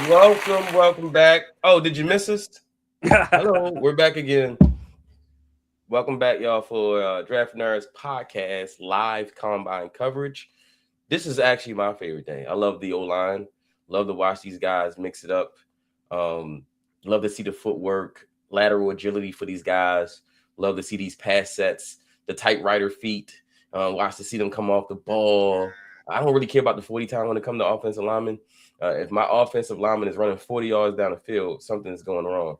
Welcome back. Oh, did you miss us? Hello, we're back again. Welcome back, y'all, for DraftNerds podcast live combine coverage. This is actually my favorite thing. I love the O line. Love to watch these guys mix it up. Um, Love to see the footwork, lateral agility for these guys. Love to see these pass sets, the tight rider feet. Watch to see them come off the ball. I don't really care about the 40 time when it comes to offensive linemen. If my offensive lineman is running 40 yards down the field, something's going wrong.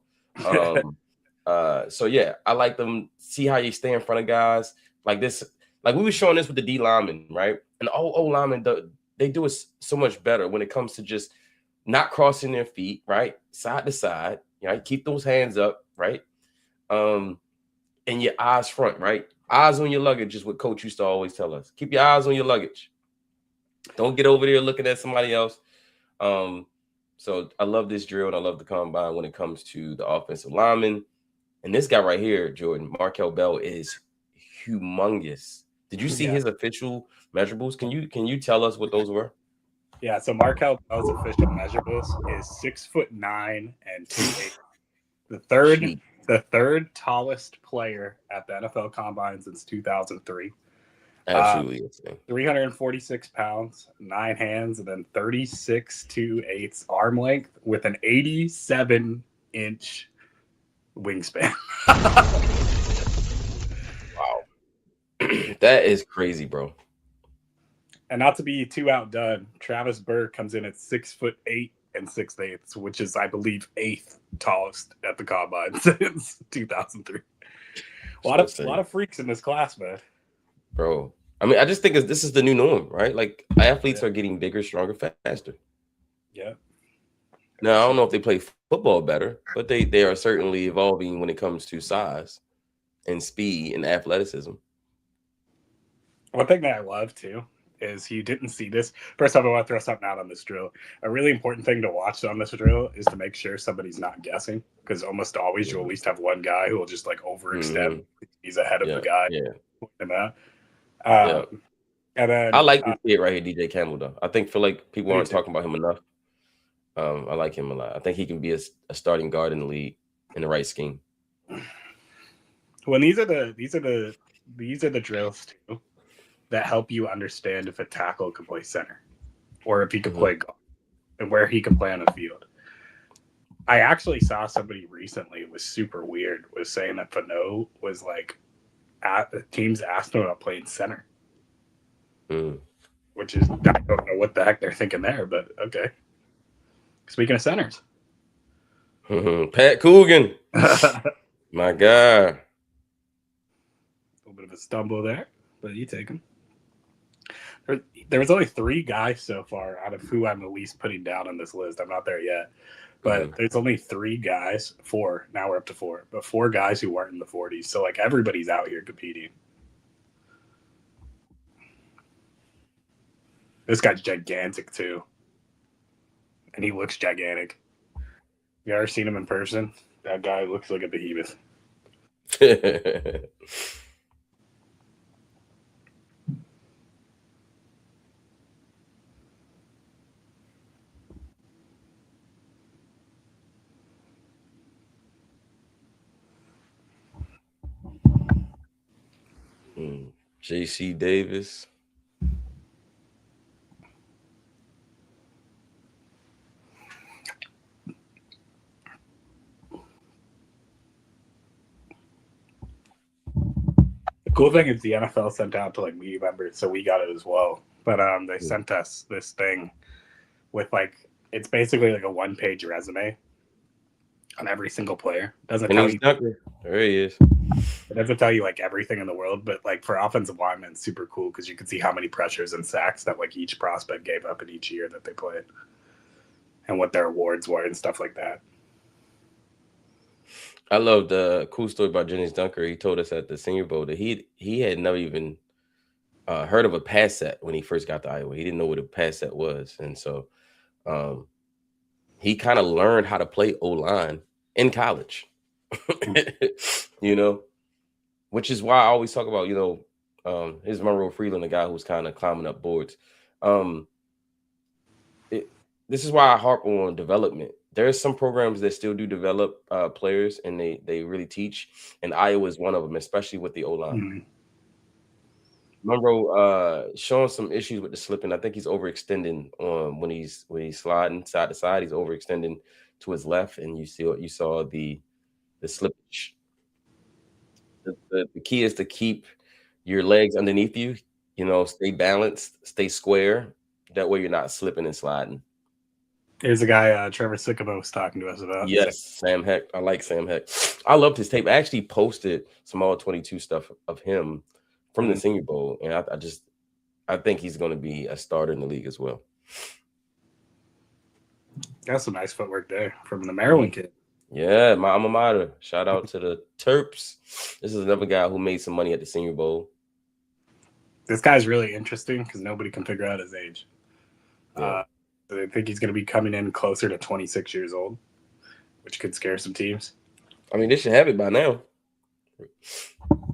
Um, so yeah, I like them. See how you stay in front of guys like this. Like we were showing this with the D linemen, right? And the O linemen, they do it so much better when it comes to just not crossing their feet, right, side to side. Right, keep those hands up, right, and your eyes front, right. Eyes on your luggage is what Coach used to always tell us. Keep your eyes on your luggage. Don't get over there looking at somebody else. Um, so I love this drill and I love the combine when it comes to the offensive lineman. And this guy right here, Jordan, Markel Bell, is humongous. Did you see Yeah. his official measurables? Can you tell us what those were? Yeah. So Markel Bell's official measurables is 6'9" and 2'8". The third Sheet. the third tallest player at the NFL Combine since 2003. Absolutely insane. 346 pounds, 9 hands, and then 36 2/8 arm length with an 87-inch wingspan. Wow. That is crazy, bro. And not to be too outdone, Travis Burr comes in at 6'8" and 6/8, which is, I believe, eighth tallest at the combine since 2003. A lot So of insane, freaks in this class, man. bro. I mean, I just think this is the new norm, right? Like athletes Yeah, are getting bigger, stronger, faster. yeah. Now, I don't So know if they play football better, but they are certainly evolving when it comes to size and speed and athleticism. one thing that I love too is you didn't see this. First off, I want to throw something out on this drill. A really important thing to watch on this drill is to make sure somebody's not guessing, because almost always you'll at least have one guy who will just like overextend. Mm-hmm. He's ahead of the Yeah, guy yeah, pointing him out. yeah. And I then like this kid right here, DJ Campbell. Though I think feel like people I do aren't too. talking about him enough. I like him a lot. I think he can be a starting guard in the league in the right scheme. When these are the drills too that help you understand if a tackle can play center or if he could Mm-hmm. play guard and where he can play on the field. I actually saw somebody recently, it was super weird, was saying that Fano was like at the teams asked him about playing center, Mm. which is, I don't know what the heck they're thinking there, but okay. Speaking of centers, Pat Coogan, a my God. little bit of a stumble there, but you take him. There was only three guys so far out of who I'm at least putting down on this list. I'm not there yet, but Mm-hmm. there's only three guys, four. Now we're up to four, but four guys who weren't in the 40s. So like everybody's out here competing. This guy's gigantic too, and he looks gigantic. You ever seen him in person? That guy looks like a behemoth. JC Davis. The cool thing is the NFL sent out to like media members, so we got it as well. But they sent us this thing with like it's basically like a one-page resume on every single player. Doesn't And tell he's you Dunker. There he is. it doesn't tell you like everything in the world, but like for offensive linemen, it's super cool because you can see how many pressures and sacks that like each prospect gave up in each year that they played, and what their awards were and stuff like that. I love the cool story about Jennings Dunker. He told us at the Senior Bowl that he had never even heard of a pass set when he first got to Iowa. He didn't know what a pass set was, and so um, he kind of learned how to play O line in college. you know, which is why I always talk about his Monroe Freeland, the guy who's kind of climbing up boards. Um, it, this is why I harp on development. There are some programs that still do develop players, and they really teach. And Iowa is one of them, especially with the O line. Mm-hmm. Monroe showing some issues with the slipping. I think he's overextending when he's sliding side to side. He's overextending to his left, and you saw the slippage. The key is to keep your legs underneath you. Stay balanced, stay square. That way, you're not slipping and sliding. Here's a guy Trevor Sycamore was talking to us about. Yes, Sam Heck. I like Sam Heck. I loved his tape. I actually posted some all 22 stuff of him from the Senior Bowl, and I think he's going to be a starter in the league as well. That's some nice footwork there from the Maryland kid. Yeah, my alma mater. Shout out to the Terps. This is another guy who made some money at the Senior Bowl. This guy's really interesting because nobody can figure out his age. Yeah. I think he's going to be coming in closer to 26 years old, which could scare some teams. I mean, they should have it by now.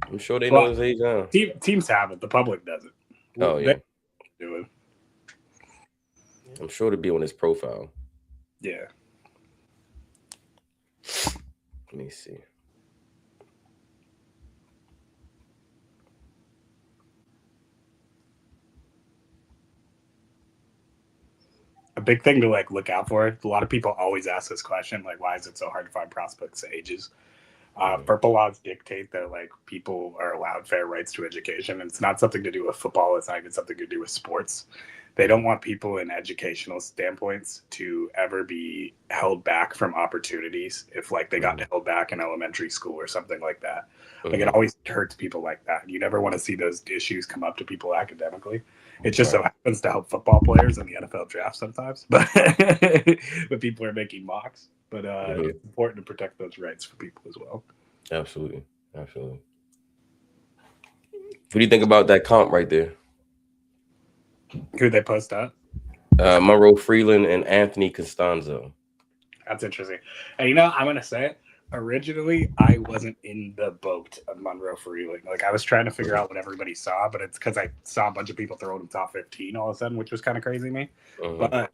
I'm sure they know his age now. Teams have it. The public doesn't. Oh, yeah. Do it. I'm sure to be on his profile. Yeah. Let me see. A big thing to look out for. A lot of people always ask this question, why is it so hard to find prospects' ages? Purple laws dictate that people are allowed fair rights to education. And it's not something to do with football. It's not even something to do with sports. They don't want people in educational standpoints to ever be held back from opportunities if they got held back in elementary school or something like that. It always hurts people like that. You never want to see those issues come up to people academically. It just so happens to help football players in the NFL draft sometimes, but people are making mocks. But it's important to protect those rights for people as well. Absolutely. What do you think about that comp right there? Who they post up? Monroe Freeland and Anthony Costanzo. That's interesting. And I'm going to say it. Originally, I wasn't in the boat of Monroe Freeland. I was trying to figure out what everybody saw, but it's because I saw a bunch of people throwing him top 15 all of a sudden, which was kind of crazy to me. But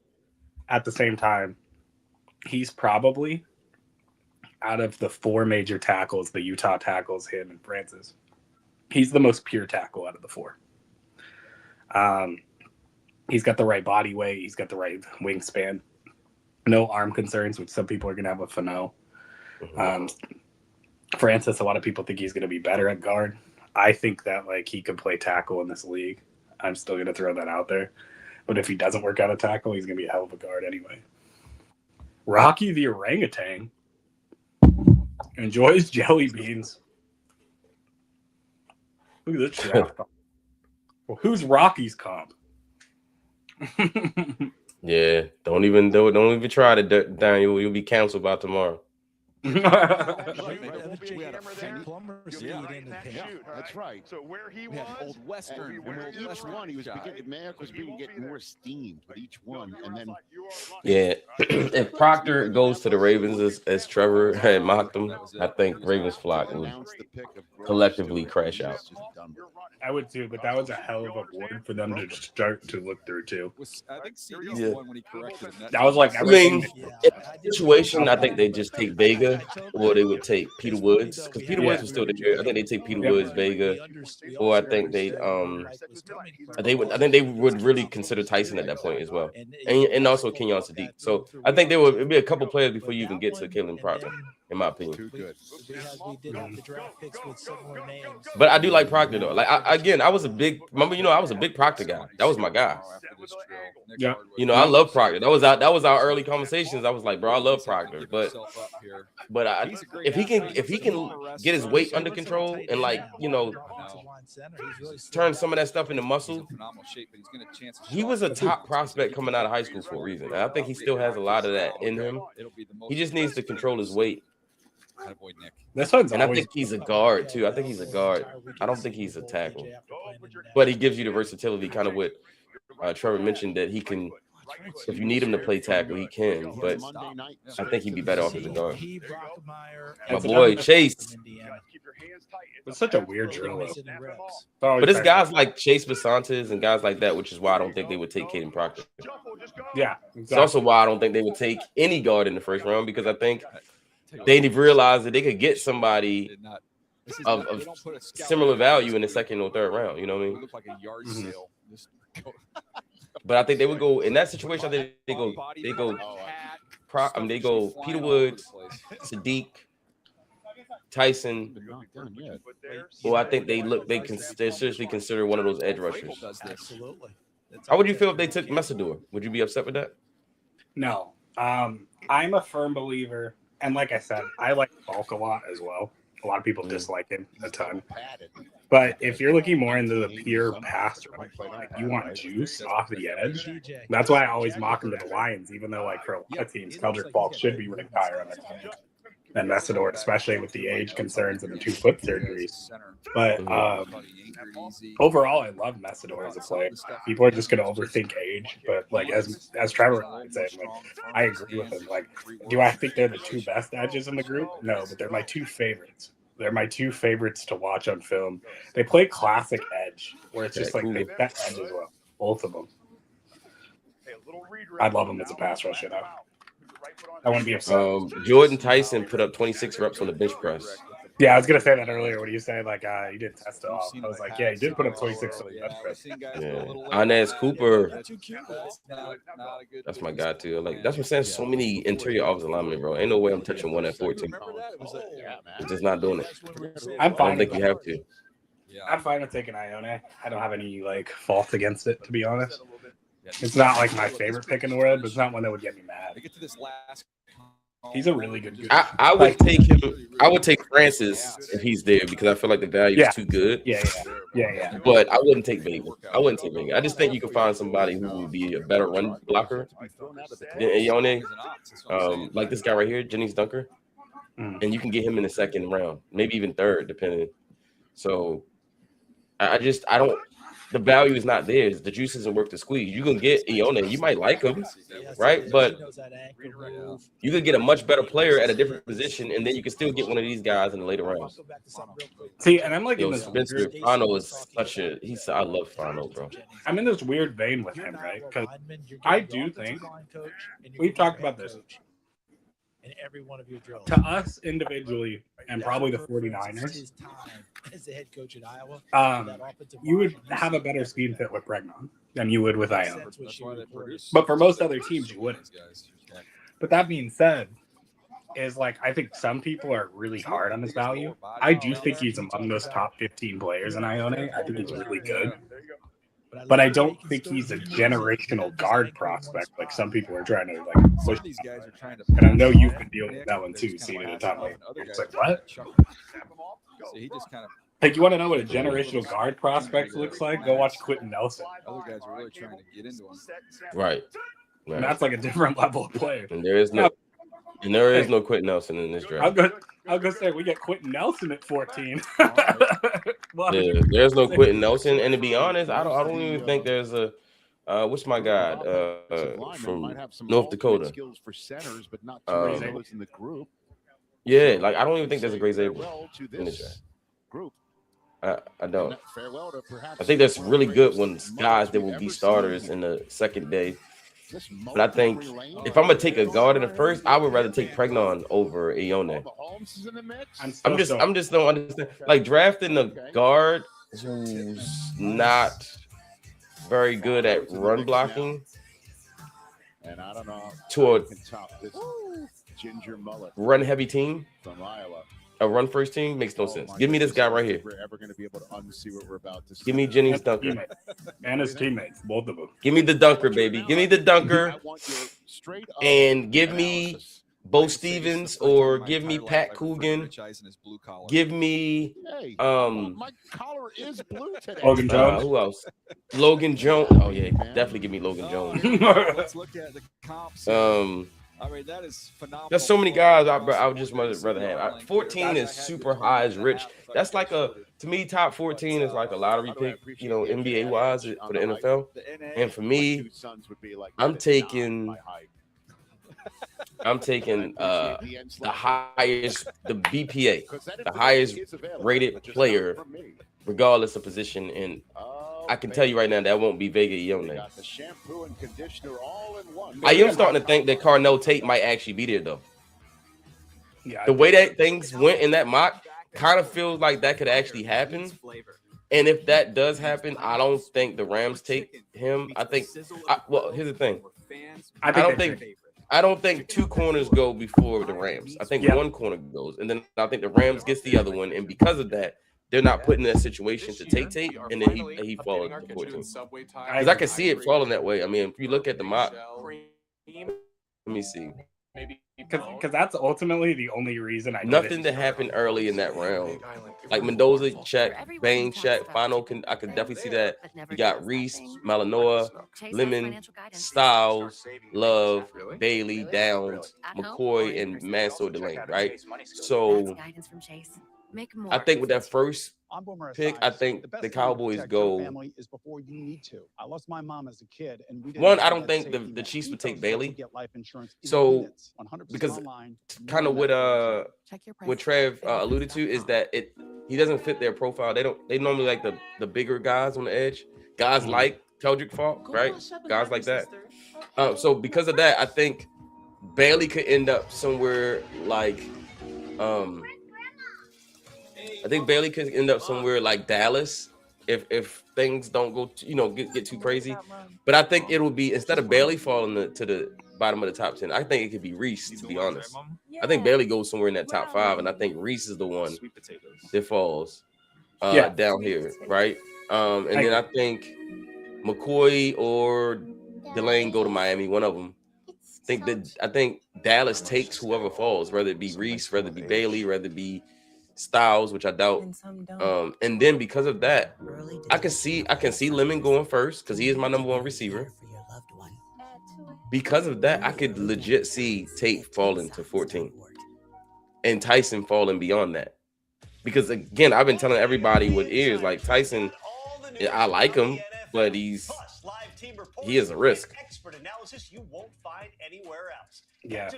at the same time, he's probably, out of the four major tackles, the Utah tackles, him and Francis, he's the most pure tackle out of the four. He's got the right body weight. He's got the right wingspan. No arm concerns, which some people are going to have with Fano. Francis, a lot of people think he's going to be better at guard. I think that he could play tackle in this league. I'm still going to throw that out there. But if he doesn't work out a tackle, he's going to be a hell of a guard anyway. Rocky the orangutan enjoys jelly beans. Look at this draft. Well, who's Rocky's comp? Yeah, don't even try to, Daniel. You'll be canceled by tomorrow. That's right. So where he was, Old Western. and Each one he was beginning, was getting more steamed with each one, and then if Proctor goes to the Ravens as Trevor had mocked him, I think Ravens flock would collectively crash out. I would too, but that was a hell of a board for them to start to look through too. I think CE's the one when he corrected him. That was I mean, in that situation, I think they just take Vega, or they would take Peter Woods, because Peter Woods was still there. I think they take Peter Woods, Vega, or I think they would really consider Tyson at that point as well, and also Kenyon Sadiq. So I think it'd be a couple players before you even get to Kalen Proctor, in my opinion. Too good. But I do like Proctor though. I was a big Proctor guy. That was my guy. Yeah. I love Proctor. That was our early conversations. I was like, bro, I love Proctor, but if he can get his weight under control and turn some of that stuff into muscle, he was a top prospect coming out of high school for a reason. And I think he still has a lot of that in him. He just needs to control his weight. And I think he's a guard too. I think he's a guard. I don't think he's a tackle, but he gives you the versatility, kind of what Trevor mentioned, that he can If you need him to play tackle, he can. But I think he'd be better off as a guard. My boy Chase. It's such a weird drill. But it's guys like Chase Basantes and guys like that, which is why I don't think they would take Caden Proctor. Yeah, exactly. It's also why I don't think they would take any guard in the first round, because I think they've realized that they could get somebody of similar value in the second or third round. You know what I mean? But I think they would go in that situation. I think they go Peter Woods, Sadiq, Tyson. Well, I think they seriously consider one of those edge rushers. Absolutely. How would you feel if they took Messador? Would you be upset with that? No. I'm a firm believer, and like I said, I like Falk a lot as well. A lot of people dislike him a ton. But if you're looking more into the pure pass rush, like you want juice off the edge, that's why I always mock him to the Lions, even though like for a lot of teams, Keldrick Falk should be ranked higher on the team than Messador, especially with the age concerns and the 2 foot surgeries. But overall, I love Messador as a player. People are just going to overthink age, but like as Trevor would say, like I agree with him. Like, do I think they're the 2 best edges in the group? No, but they're my 2 favorites. They're my 2 favorites to watch on film. They play classic edge, where it's just like they bet edge as well, both of them. I'd love them as a pass rusher though. I want to be upset. Jordan Tyson put up 26 reps on the bench press. Yeah, I was gonna say that earlier. What do you say? Like, he did test it off. I was like, yeah, he did put up 26 on the bench press. Yeah. Inez Cooper. That's my guy too. Like, that's what I'm saying. So many interior offensive linemen, bro. Ain't no way I'm touching one at 14. I'm just not doing it. I don't think you have to. I'm fine with taking Ione. I don't have any like fault against it, to be honest. It's not like my favorite pick in the world, but it's not one that would get me mad. He's a really good. I would take him. I would take Francis if he's there, because I feel like the value is too good. Yeah. But I wouldn't take Vega. I just think you can find somebody who would be a better run blocker than Ione. Like this guy right here, Jennings Dunker. And you can get him in the second round, maybe even third, depending. So I don't. The value is not there. The juice isn't worth the squeeze. You can get Ione. You might like him, right? But you could get a much better player at a different position, and then you can still get one of these guys in the later rounds. See, and I'm like in this Spencer Fano is such a I love Fano, bro. I'm in this weird vein with him, right? Because I do think we've talked about this. In every one of your drills. To us individually, and probably the 49ers, as the head coach at Iowa, you would have a better scheme fit with Bregman than you would with Ione. But for most other teams, you wouldn't. But that being said, is like I think some people are really hard on his value. I do think he's among those top 15 players in Ione. I think he's really good. But I don't think he's a generational guard prospect like some people are trying to like push. And I know you've been dealing with that one too, seeing it at the time. It's like, what? Like, you want to know what a generational guard prospect looks like? Go watch Quentin Nelson. Other guys are really trying to get into him. Right. And that's like a different level of player. And there is no Quentin Nelson in this draft. I'll go say we get Quentin Nelson at 14. There's no Quentin Nelson, and to be honest, I don't even think there's a what's my guy from North Dakota? Yeah, like I don't even think there's a Gray Xavier in the draft. I don't. I think there's really good ones, guys that will be starters in the second day. But I think if I'm gonna take a guard in the first, I would rather take Pregnon over Ione. I'm just don't understand. Like drafting a guard who's not very good at run blocking to a run heavy team. A run first team makes no sense. Give me this guy right here. Give me Jennings Dunker. And his teammates, both of them. Give me the dunker, baby. Give me the dunker. And give me Bo Stevens or give me Pat Coogan. Give me Logan Jones. Who else? Logan Jones. Oh yeah, definitely give me Logan Jones. Let's look at the comps. I mean, that is phenomenal. There's so many guys I would just rather have. 14 is super high as rich. That's like to me, top 14 is like a lottery pick, NBA wise for the NFL. And for me, I'm taking the highest, the BPA, the highest rated player, regardless of position. And I can tell you right now that won't be Vega Ione. I am starting to think that Carnell Tate might actually be there though. Yeah, The way that things went in that mock kind of feels like that could actually happen. And if that does happen, I don't think the Rams take him. I think. Well, here's the thing. I don't think two corners go before the Rams. I think one corner goes, and then I think the Rams gets the other one. And because of that, they're not put in that situation to take Tate, and then he falls to 14. Because I can see it falling that way. I mean, if you look at the mock, let me see. Because that's ultimately the only reason I nothing that happened early in that round. Like Mendoza, check, Bain, check, Final. I can definitely see that. You got Reese, Malinois, Lemon, Styles, Love, Bailey, Downs, McCoy, and Mansour Delane, right? So I think with that first pick, I think the Cowboys go. Is before you need to. I lost my mom as a kid, and we I don't think the Chiefs would take Bailey. So because kind of what Trev alluded to is that he doesn't fit their profile. They normally like the bigger guys on the edge, guys like Keldrick Falk, right? Guys like that. So because of that, I think Bailey could end up somewhere like Dallas if things don't go get too crazy. But I think it will be, instead of Bailey falling to the bottom of the top 10, I think it could be Reese, to be honest. I think Bailey goes somewhere in that top 5, and I think Reese is the one that falls down here, right? And then I think McCoy or Delane go to Miami, one of them. I think Dallas takes whoever falls, whether it be Reese, whether it be Bailey, whether it be Styles, which I doubt. And then because of that, I can see Lemon going first because he is my number 1 receiver. Because of that, I could legit see Tate falling to 14 and Tyson falling beyond that. Because again, I've been telling everybody with ears, like Tyson, I like him, but he is a risk. Yeah.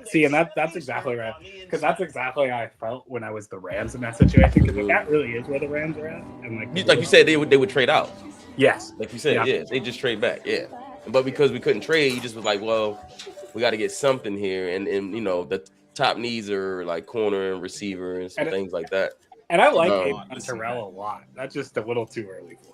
See, and that's exactly right. Because that's exactly how I felt when I was the Rams in that situation. Because that really is where the Rams are at. And like you said, they would trade out. Yes. Like you said, yeah, they just trade back. Yeah. But because we couldn't trade, you just was like, well, we got to get something here. And the top needs are like corner and receiver and things like that. And I like Terrell a lot. That's just a little too early for him.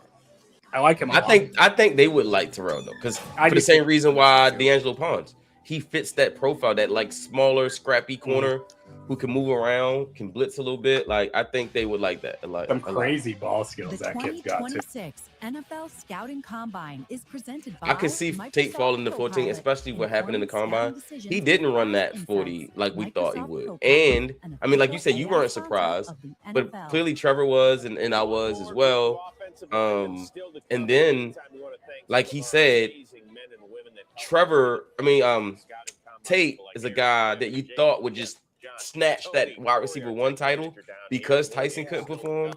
I like him a lot. I think they would like Terrell though, because for the same reason why D'Angelo Pons. He fits that profile, that like smaller, scrappy corner who can move around, can blitz a little bit. Like I think they would like that. Like some crazy ball skills that kid's got too. The 2026 NFL Scouting Combine is presented by I can see Tate falling to 14, especially what happened in the Combine. He didn't run that 40 like we thought he would. And I mean, like you said, you weren't surprised, but clearly Trevor was, and I was as well. And then, like he said, Tate is a guy that you thought would just snatch that wide receiver 1 title because Tyson couldn't perform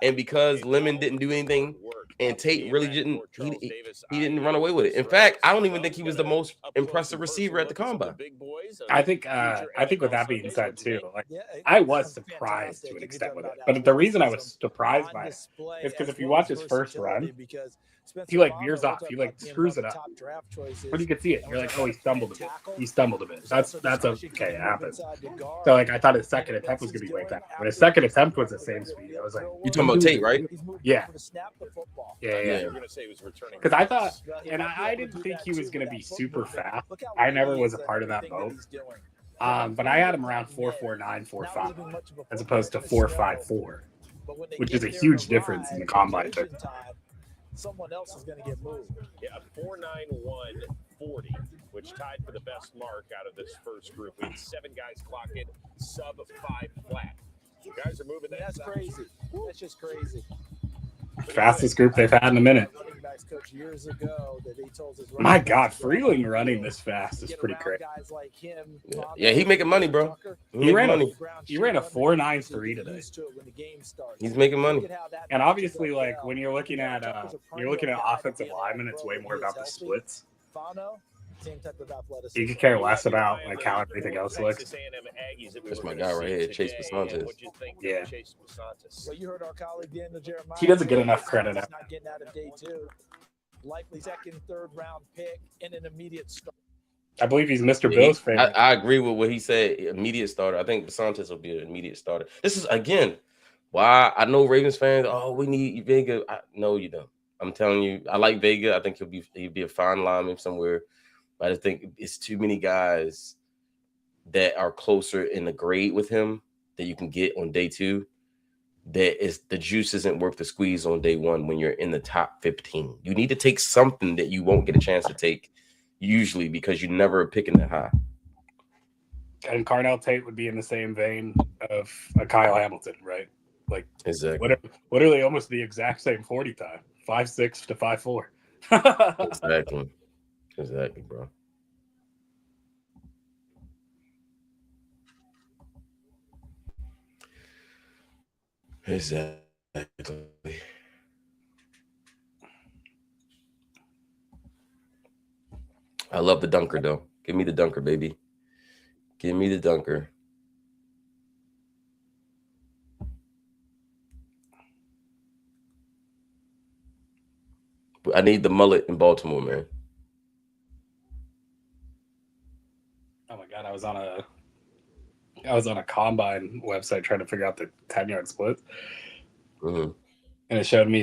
and because Lemon didn't do anything and Tate really didn't. He didn't run away with it. In fact, I don't even think he was the most impressive receiver at the Combine. I think with that being said too, like I was surprised to an extent with it. But the reason I was surprised by it is because if you watch his first run, he like veers off, he like screws it up. But you can see it. You're like, oh, he stumbled a bit. That's okay, it happens. So like I thought his second attempt was gonna be way better. But his second attempt was the same speed. I was like, you're talking about Tate, right? Yeah. Because I thought, and I didn't think he was gonna be super fast. I never was a part of that boat. But I had him around 4.49, 4.5, as opposed to 4.54, which is a huge difference in the combine. Someone else is going to get moved. Yeah, 4.91.40, which tied for the best mark out of this first group. We had 7 guys clocking sub 5 flat. So guys are moving. That's crazy. That's just crazy. Fastest group they've had in a minute. Running backs coach years ago that he told his My running God, backs to go Freeling out running field, this fast is get pretty around crazy. guys like him, Yeah, he making money, bro. Tucker. He ran money. a 4.93 today. When the game starts. He's making money. Look at how that And matches obviously, up like well. when you're looking at Tucker's a offensive perennial guy to linemen, be an it's all-pro way when more he is about the healthy. splits. Fano, same type of athleticism. You could care less about like how everything else looks. That's my guy right here, Chase Basantes. Yeah. Well, you heard our colleague Daniel Jeremiah. He doesn't get enough credit. Not getting out of day 2. Likely second, third round pick and an immediate start. I believe he's Mr. Bill's favorite. I agree with what he said. Immediate starter. I think Basantes will be an immediate starter. This is again why I know Ravens fans. Oh, we need Vega. No, you don't. I'm telling you, I like Vega. I think he'll be a fine lineman somewhere. But I just think it's too many guys that are closer in the grade with him that you can get on day 2. That is the juice isn't worth the squeeze on day 1 when you're in the top 15. You need to take something that you won't get a chance to take usually because you never are picking that high. And Carnell Tate would be in the same vein of a Kyle Hamilton, right? Like Exactly. Literally almost the exact same 40 time, 5'6" to 5'4". Exactly, bro. Exactly. I love the dunker, though. Give me the dunker, baby. Give me the dunker. I need the mullet in Baltimore, man. Oh my God, I was on a combine website trying to figure out the 10-yard splits, and it showed me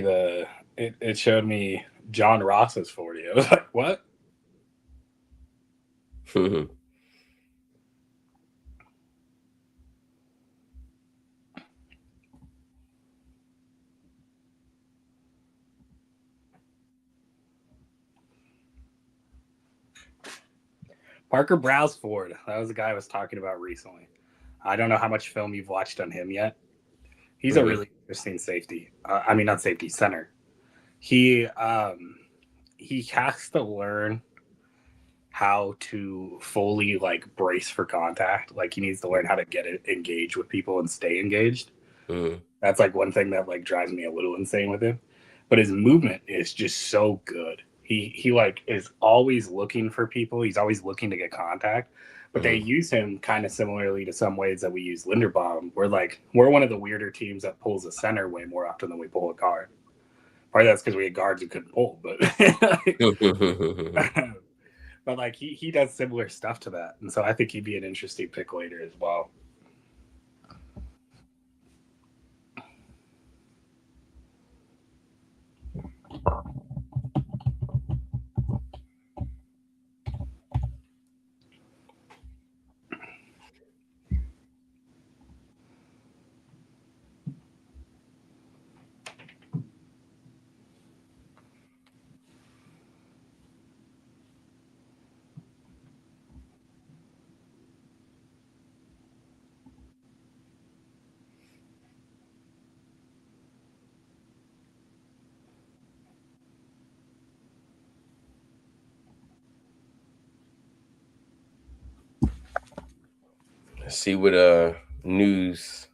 it showed me John Ross's 40. I was like, what? Parker Browsford. That was the guy I was talking about recently. I don't know how much film you've watched on him yet. He's a really interesting safety. Not safety, center. He has to learn how to fully like brace for contact. Like he needs to learn how to get it engaged with people and stay engaged. That's like one thing that like drives me a little insane with him. But his movement is just so good. He like is always looking for people. He's always looking to get contact. But they use him kind of similarly to some ways that we use Linderbaum. We're one of the weirder teams that pulls a center way more often than we pull a guard. Probably that's because we had guards who couldn't pull, but but like he does similar stuff to that. And so I think he'd be an interesting pick later as well. Let's see what news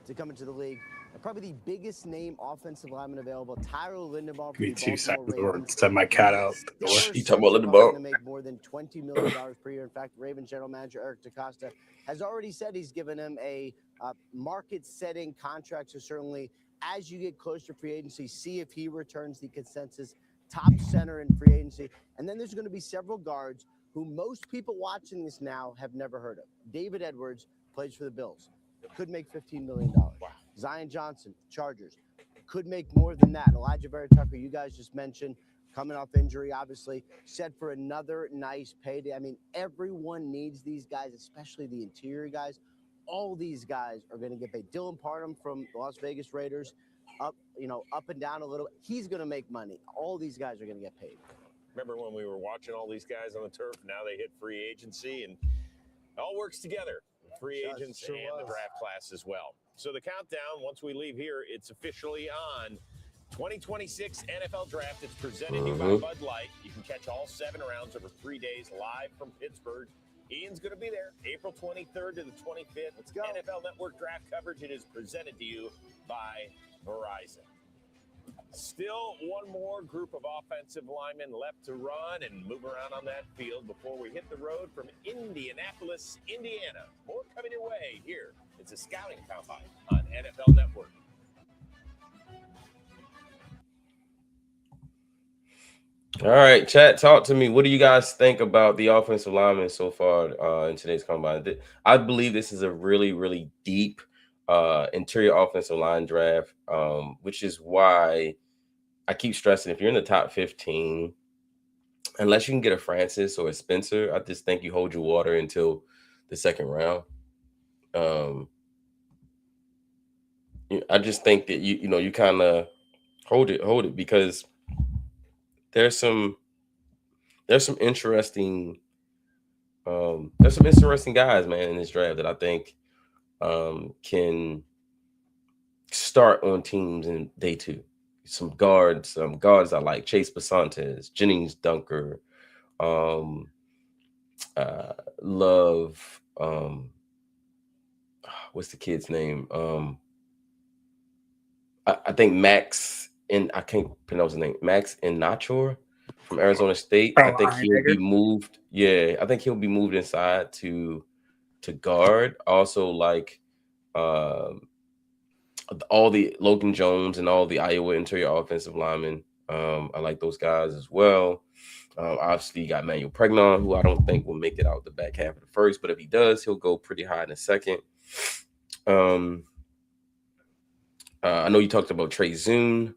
to come into the league. Probably the biggest name offensive lineman available, Tyler Linderbaum. Give me 2 seconds or send my cat out the door. You talking about Linderbaum? To make more than $20 million per year. In fact, Ravens general manager Eric DeCosta has already said he's given him a market-setting contract. So certainly, as you get closer to free agency, see if he returns the consensus top center in free agency. And then there's going to be several guards who most people watching this now have never heard of. David Edwards plays for the Bills. Could make $15 million. Wow. Zion Johnson, Chargers, could make more than that. Elijah Vera Tucker, you guys just mentioned, coming off injury, obviously, set for another nice payday. I mean, everyone needs these guys, especially the interior guys. All these guys are going to get paid. Dylan Parham from the Las Vegas Raiders, up and down a little. He's going to make money. All these guys are going to get paid. Remember when we were watching all these guys on the turf? Now they hit free agency, and it all works together. Free agents and the draft class as well. So the countdown, once we leave here, it's officially on. 2026 NFL Draft. It's presented to you by Bud Light. You can catch all 7 rounds over 3 days live from Pittsburgh. Ian's going to be there April 23rd to the 25th. Let's go. NFL Network draft coverage. It is presented to you by Verizon. Still one more group of offensive linemen left to run and move around on that field before we hit the road from Indianapolis, Indiana. More coming your way here. It's a scouting combine on NFL Network. All right, chat, talk to me. What do you guys think about the offensive linemen so far in today's combine? I believe this is a really, really deep interior offensive line draft, which is why I keep stressing if you're in the top 15, unless you can get a Francis or a Spencer, I just think you hold your water until the second round. I just think that you kind of hold it because there's some interesting guys, man, in this draft that I think can start on teams in day 2. Some guards I like: Chase Basantes, Jennings Dunker, Love. What's the kid's name? I think Max, and I can't pronounce his name. Max Inachor from Arizona State. I think he'll be moved. Yeah, I think he'll be moved inside to guard. Also, like all the Logan Jones and all the Iowa interior offensive linemen. I like those guys as well. Obviously, you got Manuel Pregnon, who I don't think will make it out the back half of the first, but if he does, he'll go pretty high in the second. I know you talked about Trey Zune,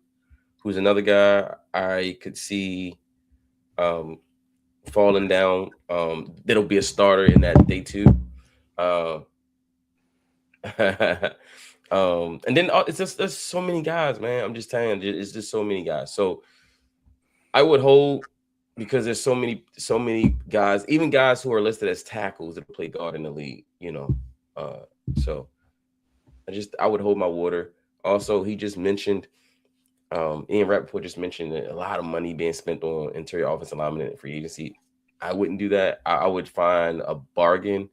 who's another guy I could see falling down. That'll be a starter in that day 2. And then it's just there's so many guys, man. I'm just telling you, it's just so many guys. So I would hold, because there's so many guys, even guys who are listed as tackles that play guard in the league, so I would hold my water. Also, he just mentioned Ian Rappaport just mentioned a lot of money being spent on interior offensive linemen in free agency. I wouldn't do that. I would find a bargain,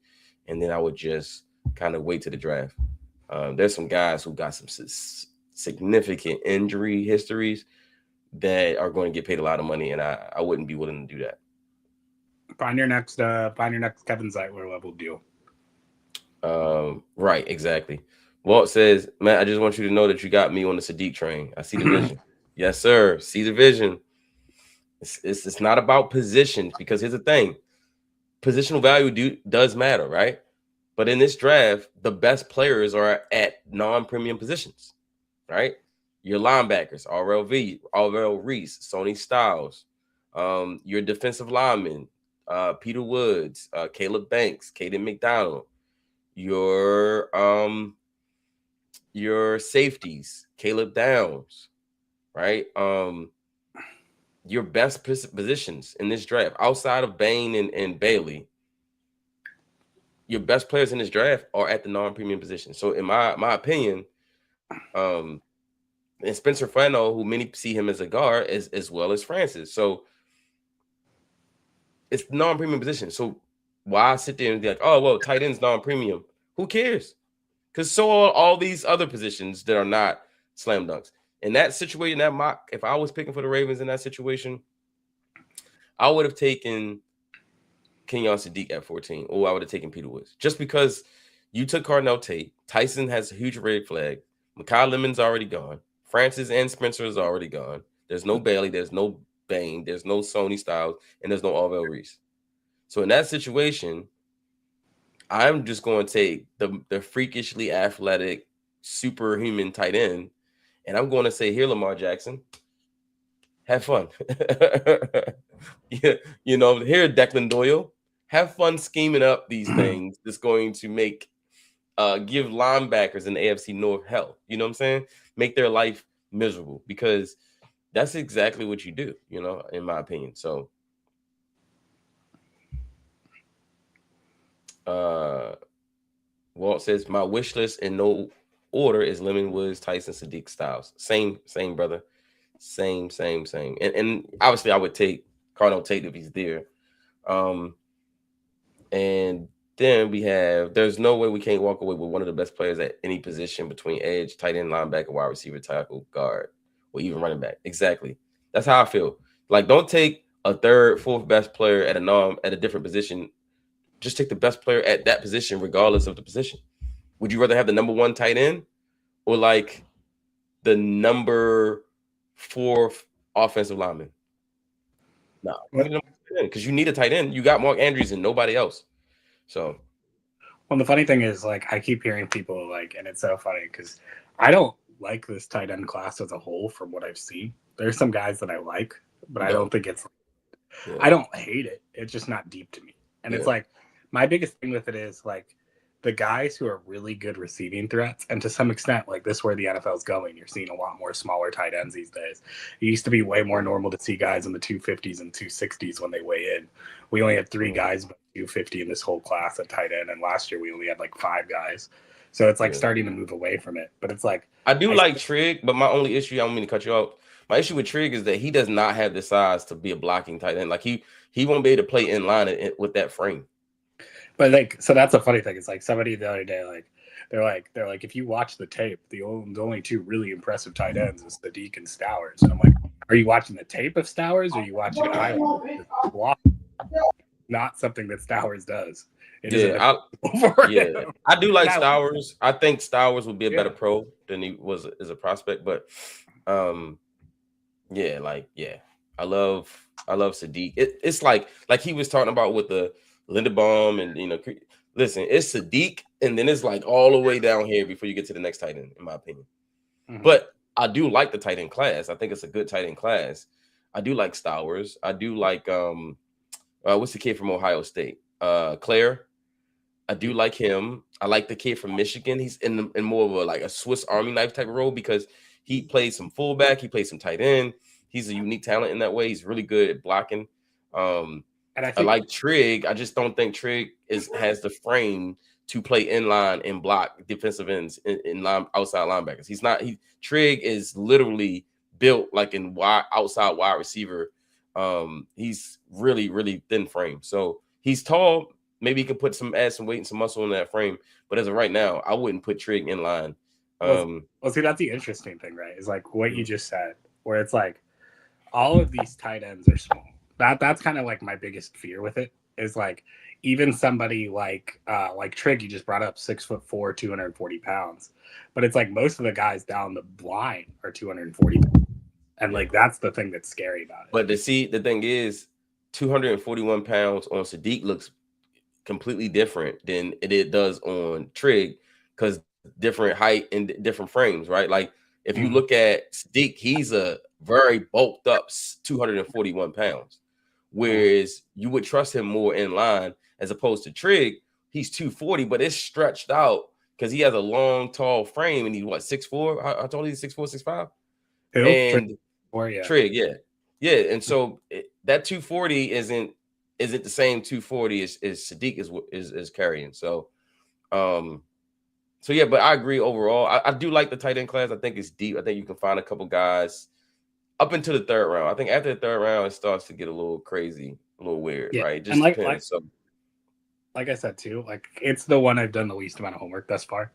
and then I would just kind of wait to the draft. There's some guys who got some significant injury histories that are going to get paid a lot of money, and I wouldn't be willing to do that. Find your next Kevin Zeitler level deal. Right, exactly. Walt says, "Man, I just want you to know that you got me on the Sadiq train. I see the vision." Yes, sir. See the vision. It's not about positions, because here's the thing: positional value does matter, right? But in this draft, the best players are at non-premium positions, right? Your linebackers: RL Reese, Sonny Styles. Your defensive linemen: Peter Woods, Caleb Banks, Caden McDonald. Your safeties: Caleb Downs, right? Your best positions in this draft, outside of Bain and Bailey, your best players in this draft are at the non-premium position. So in my opinion, and Spencer Fano, who many see him as a guard, as well as Francis. So it's non-premium position. So why sit there and be like, oh, well, tight end's non-premium? Who cares? Because so are all these other positions that are not slam dunks. In that situation, that mock, if I was picking for the Ravens in that situation, I would have taken Kenyon Sadiq at 14, or I would have taken Peter Woods, just because you took Cardinal Tate. Tyson has a huge red flag. Mekhi Lemon's already gone. Francis and Spencer is already gone. There's no Bailey. There's no Bain. There's no Sonny Styles, and there's no Arvell Reese. So in that situation, I'm just going to take the freakishly athletic, superhuman tight end, and I'm going to say, here, Lamar Jackson, have fun. Here, Declan Doyle, have fun scheming up these things that's going to make give linebackers in the AFC North hell. You know what I'm saying? Make their life miserable, because that's exactly what you do, in my opinion. So Walt says, my wish list in no order is Lemon Woods, Tyson, Sadiq, Styles. Same, brother. Same. And obviously, I would take Cardinal Tate if he's there. And then we have, there's no way we can't walk away with one of the best players at any position between edge, tight end, linebacker, wide receiver, tackle, guard, or even running back. Exactly. That's how I feel. Like, don't take a third, fourth best player at a different position. Just take the best player at that position, regardless of the position. Would you rather have the number 1 tight end or like the number 4 offensive lineman? No, because you need a tight end. You got Mark Andrews and nobody else. So, well, the funny thing is, like, I keep hearing people like, and it's so funny because I don't like this tight end class as a whole from what I've seen. There's some guys that I like, but I don't think it's. Yeah. I don't hate it. It's just not deep to me. And it's like, my biggest thing with it is like the guys who are really good receiving threats, and to some extent, like this is where the NFL is going. You're seeing a lot more smaller tight ends these days. It used to be way more normal to see guys in the 250s and 260s when they weigh in. We only had 3 guys about 250 in this whole class at tight end, and last year we only had like 5 guys. So it's like starting to move away from it. But it's like I like Trigg, but my only issue, I don't mean to cut you off. My issue with Trigg is that he does not have the size to be a blocking tight end. Like he won't be able to play in line with that frame. But like, so that's a funny thing. It's like somebody the other day, like they're like, if you watch the tape, the only 2 really impressive tight ends is Sadiq and Stowers. And I'm like, are you watching the tape of Stowers or are you watching Iowa? Not something that Stowers does. I do like Stowers. I think Stowers would be a better pro than he was as a prospect. But I love Sadiq. It's like he was talking about with the Linderbaum and listen, it's Sadiq and then it's like all the way down here before you get to the next tight end, in my opinion. Mm-hmm. But I do like the tight end class. I think it's a good tight end class. I do like Stowers. I do like what's the kid from Ohio State? Claire. I do like him. I like the kid from Michigan. He's in more of a Swiss Army knife type of role because he plays some fullback, he plays some tight end. He's a unique talent in that way. He's really good at blocking. And I like Trigg. I just don't think Trigg has the frame to play in line and block defensive ends in line outside linebackers. Trigg is literally built like in outside wide receiver. He's really, really thin frame. So he's tall. Maybe he can add some weight and some muscle in that frame. But as of right now, I wouldn't put Trigg in line. Well, see, that's the interesting thing, right? Is like what you just said, where it's like all of these tight ends are small. That's kind of like my biggest fear with it is like even somebody like Trigg, you just brought up 6'4", 240 pounds, but it's like most of the guys down the line are 240 pounds. And like that's the thing that's scary about it. But the thing is, 241 pounds on Sadiq looks completely different than it does on Trigg because different height and different frames, right? Like if you look at Sadiq, he's a very bulked up 241 pounds. Whereas you would trust him more in line as opposed to Trigg. He's 240, but it's stretched out because he has a long, tall frame and he's 6'4"? I told you he's 6'4", 6'5". And Trigg, yeah. And so that 240 isn't the same 240 as Sadiq is carrying. So yeah, but I agree overall. I do like the tight end class. I think it's deep. I think you can find a couple guys up into the 3rd round. I think after the 3rd round, it starts to get a little crazy, a little weird, right? Just depends. Like I said too, like it's the one I've done the least amount of homework thus far.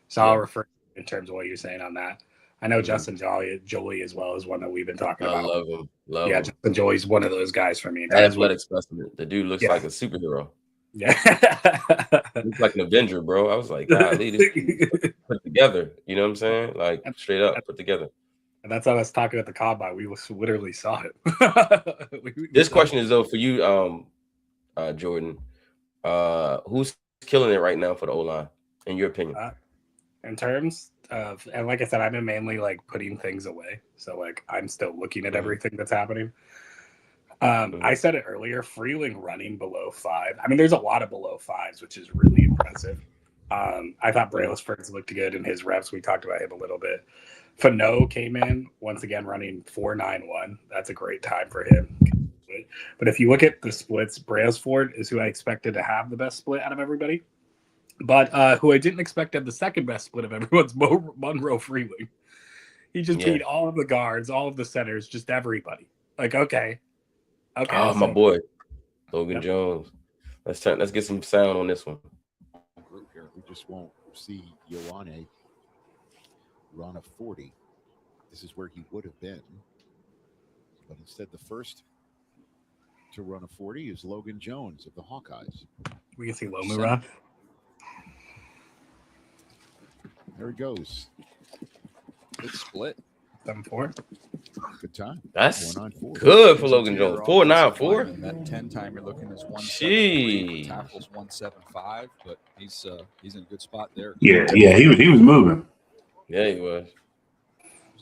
So I'll refer in terms of what you're saying on that. I know Justin Jolie as well is one that we've been talking about. I love him. Him. Justin Jolie's one of those guys for me. Athletic specimen. The dude looks like a superhero. Yeah. Looks like an Avenger, bro. I was like, golly, this put together. You know what I'm saying? Like straight up put together. And that's how us talking at the Combine. We literally saw it. This question is though for you, Jordan. Who's killing it right now for the O-line, in your opinion? In terms of, and like I said, I've been mainly like putting things away. So like I'm still looking at everything that's happening. I said it earlier, Freeling running below 5. I mean, there's a lot of below 5s, which is really impressive. I thought Brailsford's looked good in his reps. We talked about him a little bit. Fano came in, once again, running 4.91. That's a great time for him. But if you look at the splits, Brailsford is who I expected to have the best split out of everybody. But who I didn't expect to have the second best split of everyone's Monroe Freeling. He just beat all of the guards, all of the centers, just everybody. Like, okay. Oh, my boy, Logan Jones. Let's get some sound on this one. Group here. We just won't see Ioane run a 40. This is where he would have been. But instead, the first to run a 40 is Logan Jones of the Hawkeyes. We can see Lomu run. There he goes. Good split. 7-4. Good time. That's 4.94. good for Logan Jones. 4.94. That 10 time you're looking is 173. Tackles 175, but he's in a good spot there. Yeah, he was moving. Yeah, he was.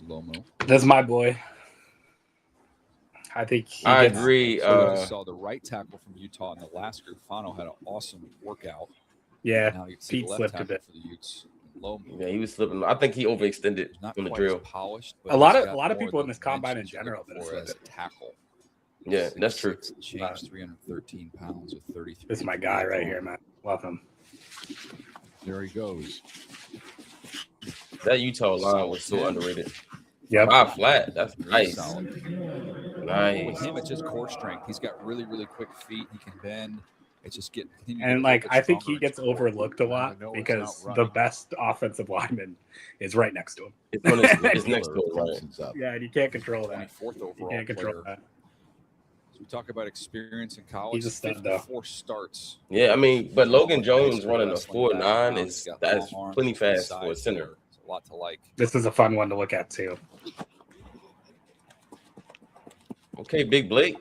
Lomo. That's my boy. I think I agree. Saw the right tackle from Utah in the last group. Fano had an awesome workout. Yeah, now you see Pete the slipped a bit. For the Utes. Lomo. Yeah, he was slipping. I think he overextended not in the quite drill. as polished, but a lot of people in this combine in general have been as a tackle. Yeah, that's true. Changed 313 pounds with 33. This is my guy right here, man. Welcome. There he goes. That Utah line was so underrated. Yeah, 5 flat. That's nice. Nice. With him, it's just core strength. He's got really, really quick feet. He can bend. It's just and like I think he gets overlooked a lot because the best offensive lineman is right next to him. It's next to him, right? Yeah, and you can't control that. 24th overall. You can't control that. So we talk about experience in college. He's a stud, though. 4 starts. Yeah, I mean, but Logan Jones running a 4.9 that's plenty fast for a center. A lot to like. This is a fun one to look at too. Okay, Big Blake.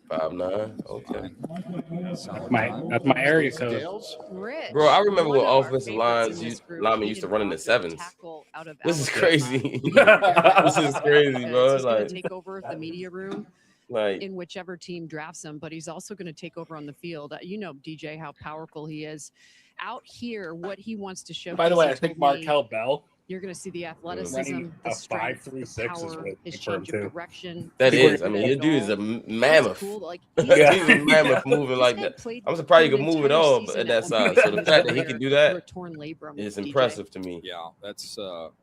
5'9". Okay. That's my area code. Bro, I remember when offensive linemen used to run in the 7s. This is crazy. This is crazy, bro. He's going to take over the media room. Like, in whichever team drafts him, but he's also going to take over on the field. You know, DJ, how powerful he is out here. What he wants to show. By the way, I think Markel Bell. You're going to see the athleticism, the strength, the power, his change of direction. That is, I mean, your dude is a mammoth. Cool. Like, he's a mammoth moving like that. I'm surprised he can move it all at that size. So the fact that he can do that is impressive to me. Yeah, that's that'll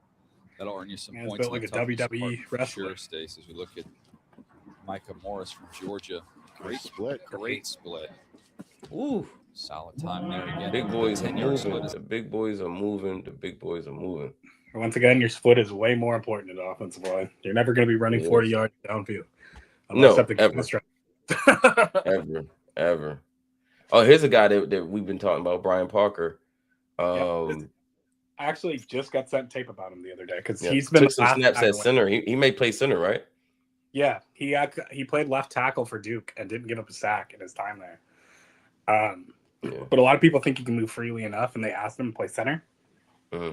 earn you some points. Built like a WWE wrestler. Sure, Stace, as we look at Micah Morris from Georgia. Great split. Great split. Ooh. Solid time there again. Big boys are moving. The big boys are moving. The big boys are moving. Once again, your split is way more important in the offensive line. You're never going to be running 40 yards downfield. No, ever. Oh, here's a guy that we've been talking about, Brian Parker. I actually just got sent tape about him the other day because he's been took some snaps at center. He may play center, right? Yeah, he played left tackle for Duke and didn't give up a sack in his time there. But a lot of people think he can move freely enough, and they asked him to play center.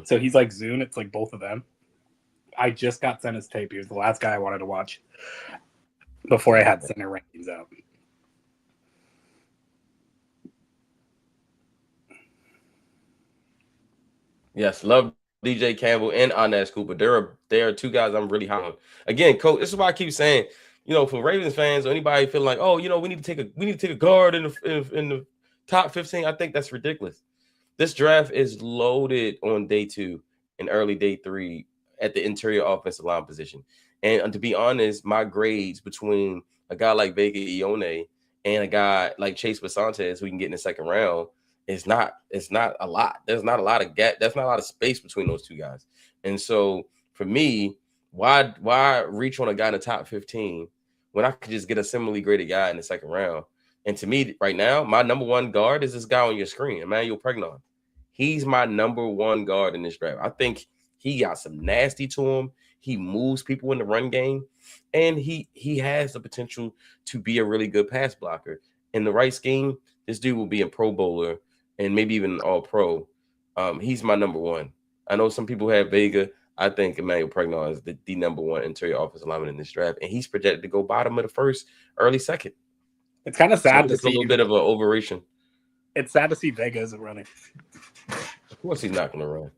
So he's like Zune. It's like both of them. I just got sent his tape. He was the last guy I wanted to watch before I had center rankings out. Yes, love DJ Campbell and Anes Cooper. There are two guys I'm really high on. Again, coach, this is why I keep saying, you know, for Ravens fans or anybody feeling like, oh, you know, we need to take a guard in the top 15. I think that's ridiculous. This draft is loaded on day 2 and early day 3 at the interior offensive line position. And to be honest, my grades between a guy like Vega Ione and a guy like Chase Basantes, who we can get in the second round, it's not a lot. There's not a lot of gap. There's not a lot of space between those two guys. And so for me, why reach on a guy in the top 15 when I could just get a similarly graded guy in the second round? And to me, right now, my number 1 guard is this guy on your screen, Emmanuel Pregnon. He's my number 1 guard in this draft. I think he got some nasty to him. He moves people in the run game, and he has the potential to be a really good pass blocker. In the right scheme, this dude will be a Pro Bowler and maybe even an All-Pro. He's my number 1. I know some people have Vega. I think Emmanuel Pregnon is the number 1 interior offensive lineman in this draft, and he's projected to go bottom of the first, early second. It's kind of sad to see a little bit of an overration. It's sad to see Vega isn't running. Of course, he's not going to run.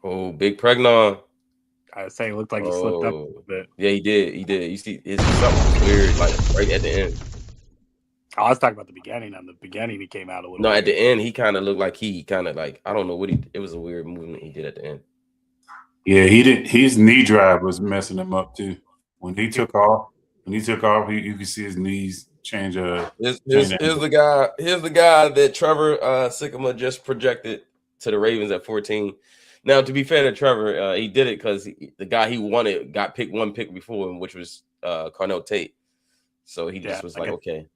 Oh, big Pregnon. I would say it looked like he slipped up a little bit. Yeah, he did. You see, something weird, like right at the end. I was talking about the beginning. On the beginning, he came out a little. No, at the weird. end, he kind of looked like I don't know what it was a weird movement he did at the end. Yeah, he did. His knee drive was messing him up too. When he took off, you could see his knees change. Here's the guy that Trevor Sycamore just projected to the Ravens at 14. Now, to be fair to Trevor, he did it because the guy he wanted got picked one pick before him, which was Carnell Tate. So he just was like, okay.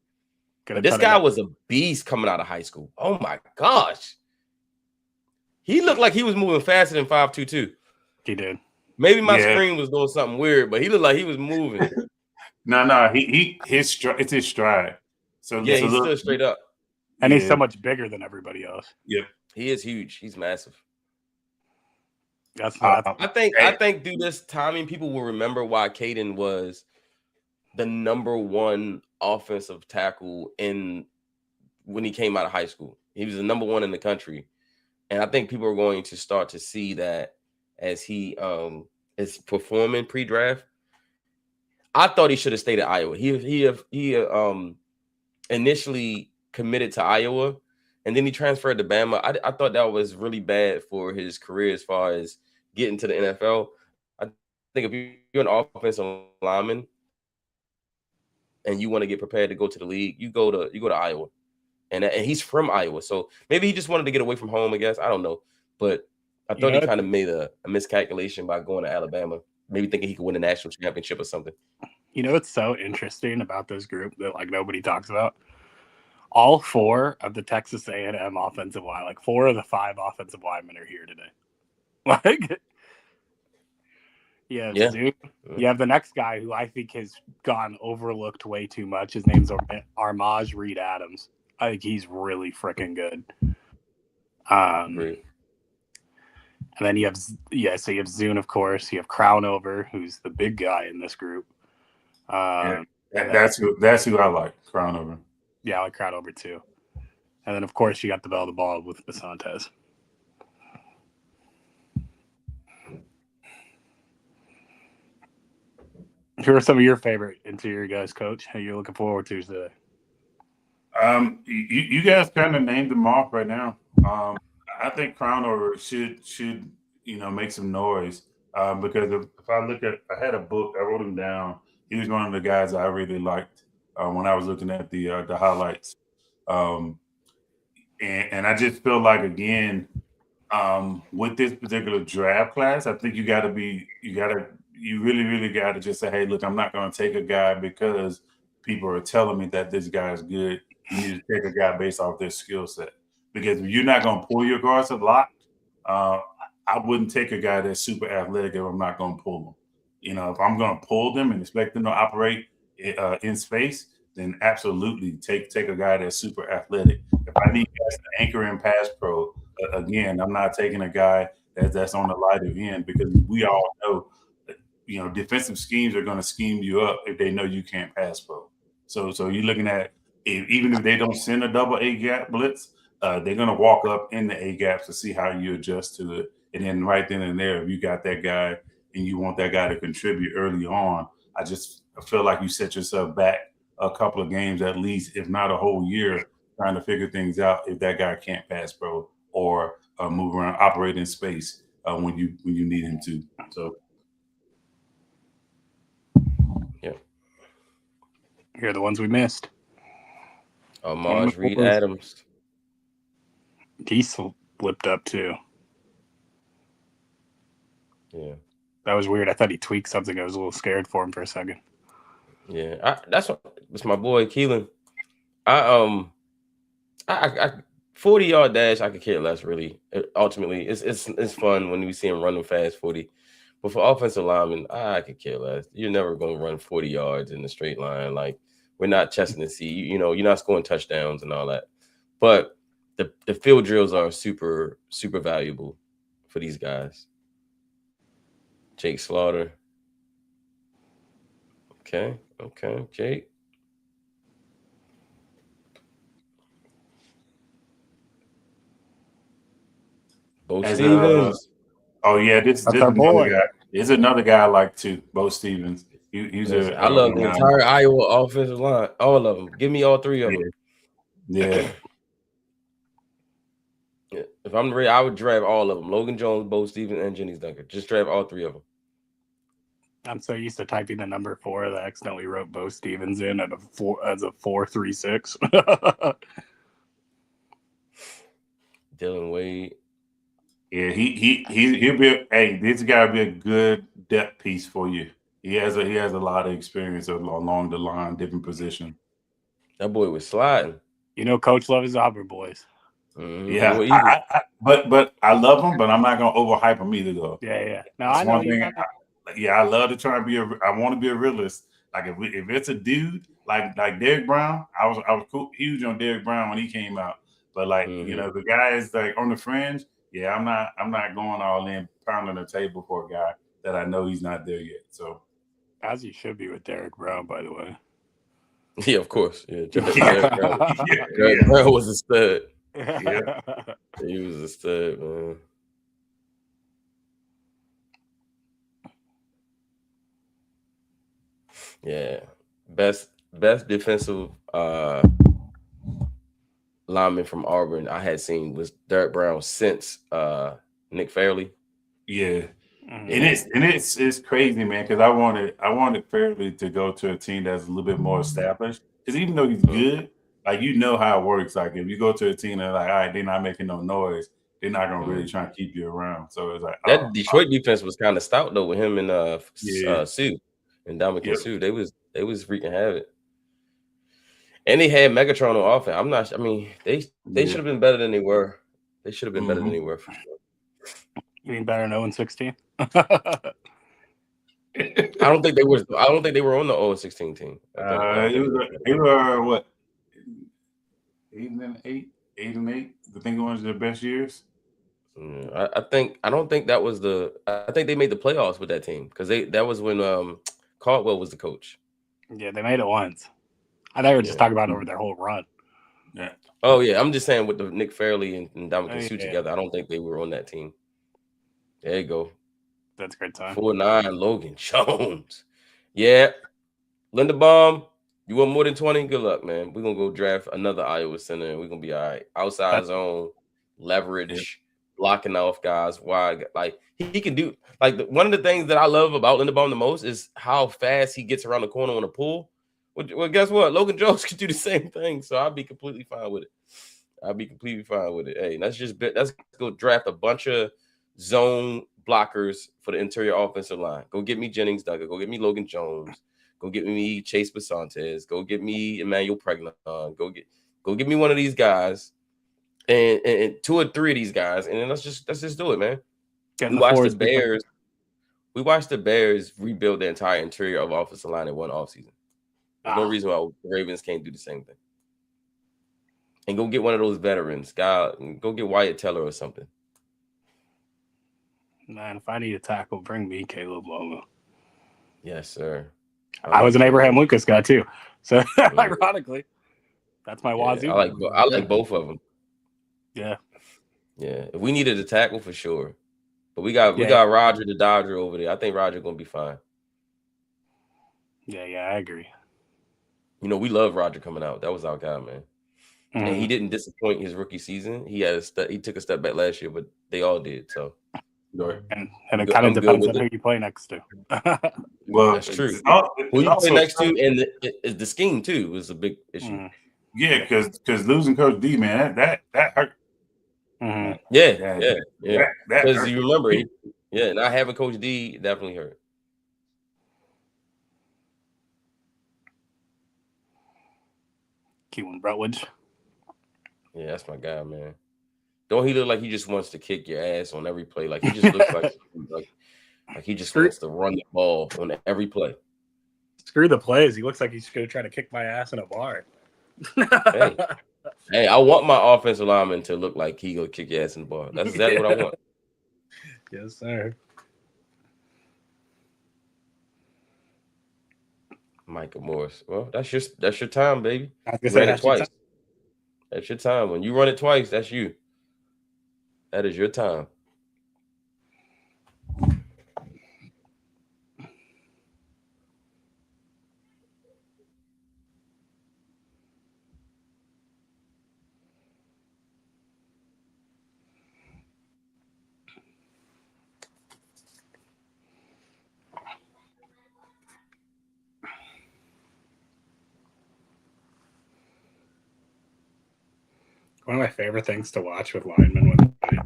But this guy was a beast coming out of high school. Oh my gosh. He looked like he was moving faster than 5.22. He did. Maybe my screen was doing something weird, but he looked like he was moving. No, it's his stride. So yeah, he's still straight up. And he's so much bigger than everybody else. Yep. He is huge. He's massive. I think through this timing, people will remember why Caden was the number one offensive tackle when he came out of high school. He was the number one in the country. And I think people are going to start to see that as he is performing pre-draft. I thought he should have stayed at Iowa. He initially committed to Iowa, and then he transferred to Bama. I thought that was really bad for his career as far as getting to the NFL. I think if you're an offensive lineman and you want to get prepared to go to the league, you go to Iowa, and he's from Iowa, so maybe he just wanted to get away from home. I guess I don't know, but I thought he kind of made a miscalculation by going to Alabama. Maybe thinking he could win a national championship or something. You know what's so interesting about this group that like nobody talks about? All four of the Texas A&M offensive line, like 4 of the 5 offensive linemen are here today. Like, Zoom. You have the next guy who I think has gone overlooked way too much. His name's Armaj Reed Adams. I think he's really freaking good. And then you have Zune, of course. You have Crownover, who's the big guy in this group. That's who I like, Crownover. Yeah, I like Crownover too. And then, of course, you got the bell of the ball with Basantes. Who are some of your favorite interior guys, Coach? Who you're looking forward to today? You guys kind of named them off right now. I think Crownover should make some noise because if I had a book, I wrote him down. He was one of the guys I really liked when I was looking at the highlights, and I just feel like again with this particular draft class, I think you really got to just say, hey, look, I'm not going to take a guy because people are telling me that this guy is good. You need to take a guy based off their skill set. Because if you're not going to pull your guards a lot, I wouldn't take a guy that's super athletic if I'm not going to pull them. If I'm going to pull them and expect them to operate in space, then absolutely take a guy that's super athletic. If I need guys to anchor in pass pro, again, I'm not taking a guy that's on the lighter end because we all know defensive schemes are going to scheme you up if they know you can't pass pro. So you're looking at even if they don't send a double A gap blitz, they're going to walk up in the A gaps to see how you adjust to it. And then right then and there, if you got that guy and you want that guy to contribute early on, I feel like you set yourself back a couple of games at least, if not a whole year, trying to figure things out if that guy can't pass pro or move around, operate in space when you need him to. So. Yeah. Here are the ones we missed. Armaj Reed Adams. He slipped up too. Yeah. That was weird. I thought he tweaked something. I was a little scared for him for a second. Yeah. That's my boy Keelan. I 40-yard dash, I could care less really. Ultimately, it's fun when we see him running fast 40. But for offensive linemen, I could care less. You're never going to run 40 yards in a straight line. Like, we're not chesting the sea. You're not scoring touchdowns and all that. But the field drills are super, super valuable for these guys. Jake Slaughter. Okay, Jake. Bo Stevens. Oh yeah, this is another guy. There's another guy I like too, Bo Stevens. He's Listen, I love the entire Iowa offensive line. All of them. Give me all three of them. Yeah. Yeah. If I'm ready, I would draft all of them. Logan Jones, Bo Stevens, and Jennings Duncan. Just draft all three of them. I'm so used to typing the number 4 that I accidentally wrote Bo Stevens in as a 436. Dylan Wade. Yeah, he'll be. This guy will be a good depth piece for you. He has a lot of experience along the line, different position. That boy was sliding. You know, Coach loves his Auburn boys. Mm-hmm. Yeah, but I love him, but I'm not gonna overhype him either, though. Yeah. Now I know one thing. I love to try and be. I want to be a realist. Like if it's a dude like Derrick Brown, I was huge on Derrick Brown when he came out. But the guy is like on the fringe. Yeah, I'm not going all in, pounding the table for a guy that I know he's not there yet. So, as he should be with Derrick Brown, by the way. Yeah, of course. Yeah, Derrick Brown was a stud. Yeah, he was a stud, man. Yeah, best defensive lineman from Auburn I had seen was Derrick Brown since Nick Fairley. Yeah. And it's crazy, man, because I wanted Fairley to go to a team that's a little bit more established. Because even though he's good, like how it works. Like if you go to a team that's like, all right, they're not making no noise, they're not gonna really try and keep you around. So it's like that Detroit defense was kind of stout though with him and Sue and Dominican Sue. They was freaking havoc. And they had Megatron on offense. They should have been better than they were. They should have been better than they were for sure. You mean better than 0-16? I don't think they were on the 0-16 team. They were what? 8-8. I think it was their best years. I don't think that was I think they made the playoffs with that team because that was when Caldwell was the coach. Yeah, they made it once. I thought we were just talking about over their whole run. Yeah. Oh yeah, I'm just saying with the Nick Fairley and Dominican Sue together, I don't think they were on that team. There you go. That's a great time. 4'9" Logan Jones. Yeah. Linderbaum, you want more than 20? Good luck, man. We're gonna go draft another Iowa center and we're gonna be all right. Outside zone, leverage, blocking off guys. Wide, like he can do one of the things that I love about Linderbaum the most is how fast he gets around the corner on a pull. Well, guess what? Logan Jones can do the same thing, so I'll be completely fine with it. Hey, let's go draft a bunch of zone blockers for the interior offensive line. Go get me Jennings Duncan. Go get me Logan Jones. Go get me Chase Basantes. Go get me Emmanuel Pregnon. Go get me one of these guys, and 2 or 3 of these guys, and then let's just do it, man. We watched the Bears rebuild the entire interior of offensive line in one offseason. There's no reason why the Ravens can't do the same thing. And go get one of those veterans. Go get Wyatt Teller or something. Man, if I need a tackle, bring me Caleb Loma. Yes, sir. I was an Abraham Lucas guy too. So ironically, that's my Wazoo. I like both of them. Yeah. Yeah. If we needed a tackle for sure. But we got Roger the Dodger over there. I think Roger gonna be fine. Yeah, I agree. We love Roger coming out. That was our guy, man. Mm-hmm. And he didn't disappoint his rookie season. He took a step back last year, but they all did. So, and it kind of depends on who you play next to. Well, that's true. Who you play next to, and the scheme too was a big issue. Yeah, because losing Coach D, man, that hurt. Mm-hmm. Yeah. Because you remember, not having Coach D definitely hurt. Keelan Rutledge. Yeah, that's my guy, man. Don't he look like he just wants to kick your ass on every play? Like he just looks like he just wants to run the ball on every play. Screw the plays. He looks like he's going to try to kick my ass in a bar. Hey, I want my offensive lineman to look like he gonna kick your ass in the bar. That's exactly what I want. Yes, sir. Micah Morris. Well, that's your time, baby. You ran it twice. That's your time. When you run it twice, that's you. That is your time. One of my favorite things to watch with linemen when they fight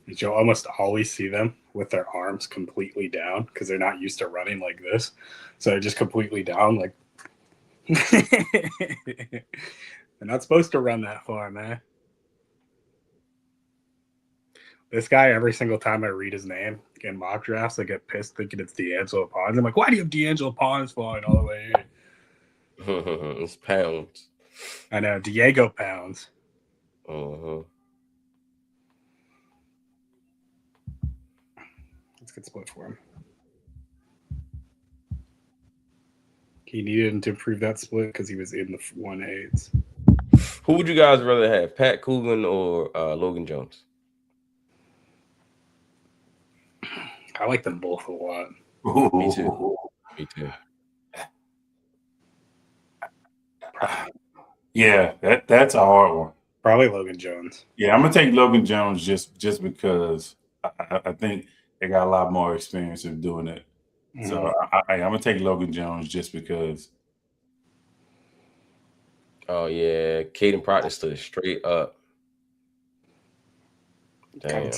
is you'll almost always see them with their arms completely down because they're not used to running like this. So they're just completely down, like they're not supposed to run that far, man. This guy, every single time I read his name in mock drafts, I get pissed thinking it's D'Angelo Pons. I'm like, why do you have D'Angelo Pons flying all the way in? It's Pounds. I know, Diego Pounds. Let's get split for him. He needed him to improve that split because he was in the 1-8s. Who would you guys rather have, Pat Coogan or Logan Jones? I like them both a lot. Me too. Me too. Yeah, that's a hard one. Probably Logan Jones. Yeah, I'm gonna take Logan Jones just because I think they got a lot more experience of doing it. Mm-hmm. So I'm gonna take Logan Jones just because. Oh yeah, Caden Proctor stood straight up. Damn.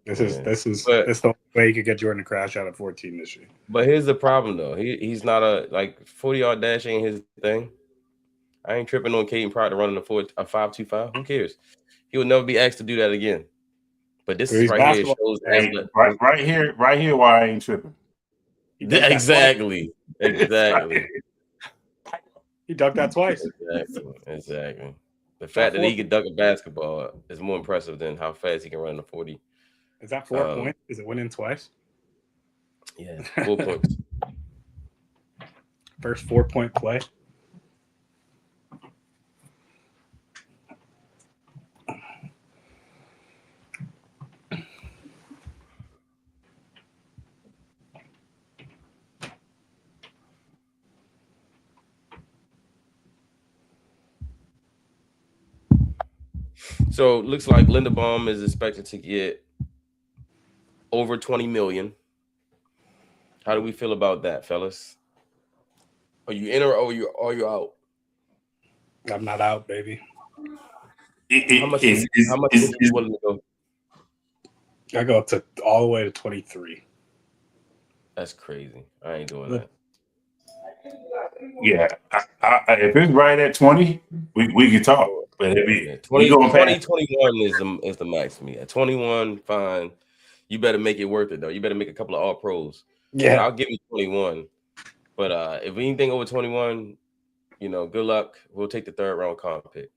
This is the only way you could get Jordan to crash out at 14 this year. But here's the problem though. He's not a 40-yard dash ain't his thing. I ain't tripping on Caden Proctor running a 5.25. Who cares? He will never be asked to do that again. But this is right here shows right here why I ain't tripping. Exactly. He dunked that twice. Exactly. The fact that he can dunk a basketball is more impressive than how fast he can run a 40. Is that 4 points? Is it winning twice? Yeah, 4 points. First 4-point play. So it looks like Linderbaum is expected to get over $20 million. How do we feel about that, fellas? Are you in or are you out? I'm not out, baby. How much would you be willing to go? I go up to all the way to 23. That's crazy. I ain't doing that. Yeah, if it's right at 20, we can talk. But if it, 21 is the max for me. At 21, fine. You better make it worth it though. You better make a couple of all pros. Yeah, I'll give you 21. But if anything over 21, good luck. We'll take the 3rd round comp pick.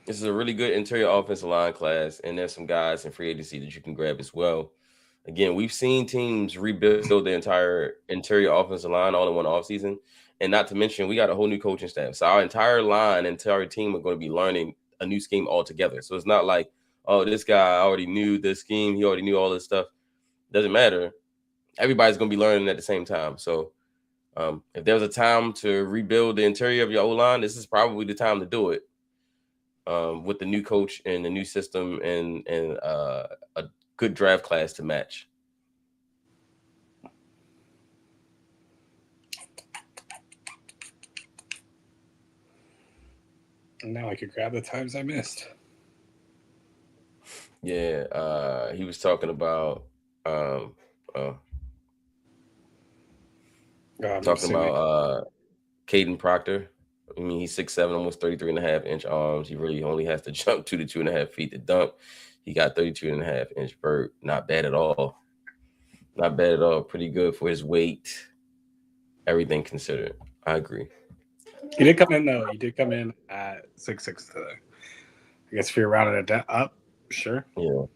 This is a really good interior offensive line class, and there's some guys in free agency that you can grab as well. Again, we've seen teams rebuild the entire interior offensive line all in one offseason. And not to mention, we got a whole new coaching staff. So our entire team are going to be learning a new scheme altogether. So it's not like, oh, this guy already knew this scheme. He already knew all this stuff. Doesn't matter. Everybody's going to be learning at the same time. So if there's a time to rebuild the interior of your O-line, this is probably the time to do it. With the new coach and the new system and a good draft class to match. And now I could grab the times I missed. Yeah, he was talking about Caden Proctor. I mean, he's 6'7", almost 33.5-inch arms. He really only has to jump 2 to 2.5 feet to dunk. He got 32.5-inch vert. Not bad at all. Not bad at all. Pretty good for his weight. Everything considered. I agree. He did come in, though. He did come in at 6'6" today. I guess if you're rounding it up, sure. Yeah.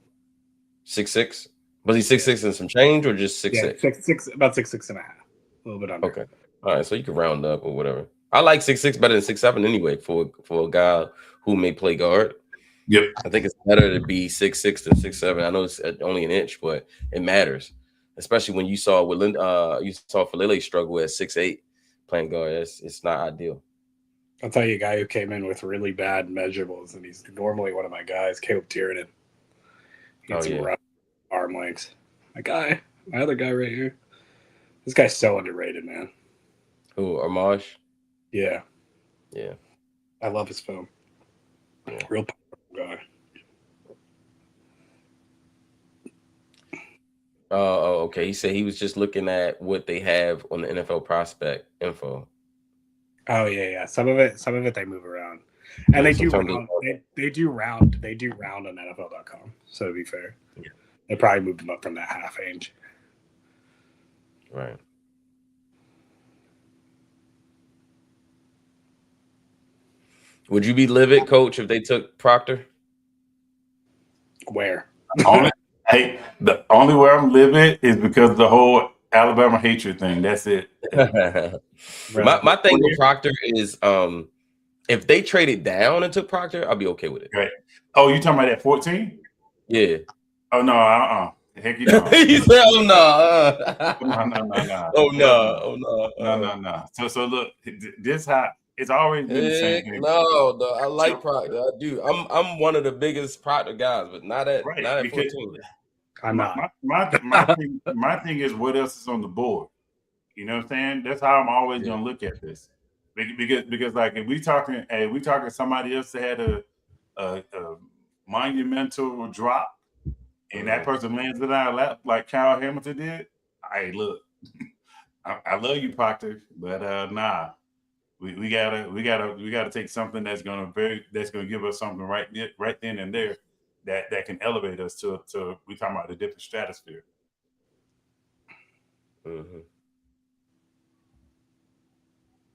6'6"? Was he 6'6" and some change or just 6'6"? Yeah, 6'6", about 6'6.5". A little bit under. Okay. All right, so you can round up or whatever. I like 6'6" better than 6'7" anyway for a guy who may play guard. Yep. I think it's better to be 6'6" than 6'7". I know it's only an inch, but it matters, especially when you saw Falele struggle at 6'8" playing guard. It's not ideal. I'll tell you a guy who came in with really bad measurables, and he's normally one of my guys, Caleb Tiernan. He had some rough arm lengths. My other guy right here. This guy's so underrated, man. Who, Armaj? Yeah. Yeah. I love his film. Yeah. Real powerful guy. Oh, okay. He said he was just looking at what they have on the NFL prospect info. Oh yeah. Some of it they move around, and Yeah, they do sometimes round. They do round on NFL.com. So to be fair, they probably moved them up from that half range. Right. Would you be livid, Coach, if they took Proctor? Where? The only way I'm livid is because the whole Alabama hatred thing. That's it. my thing with Proctor is if they traded down and took Proctor, I'll be okay with it. Right. Oh, you talking about that 14? Yeah. Oh no, Heck you don't. He said, "Oh no, no. Oh no, No. So look, this how it's always been the same thing. No, I like Proctor. I do. I'm one of the biggest Proctor guys, but not at 14. I'm not. My thing is what else is on the board. You know what I'm saying? That's how I'm always gonna look at this. Because like if we talking somebody else that had a monumental drop and that person lands in our lap like Kyle Hamilton did, hey, look, I love you, Proctor, but nah. We gotta take something that's gonna give us something right then and there that can elevate us to we talking about a different stratosphere. Mm-hmm.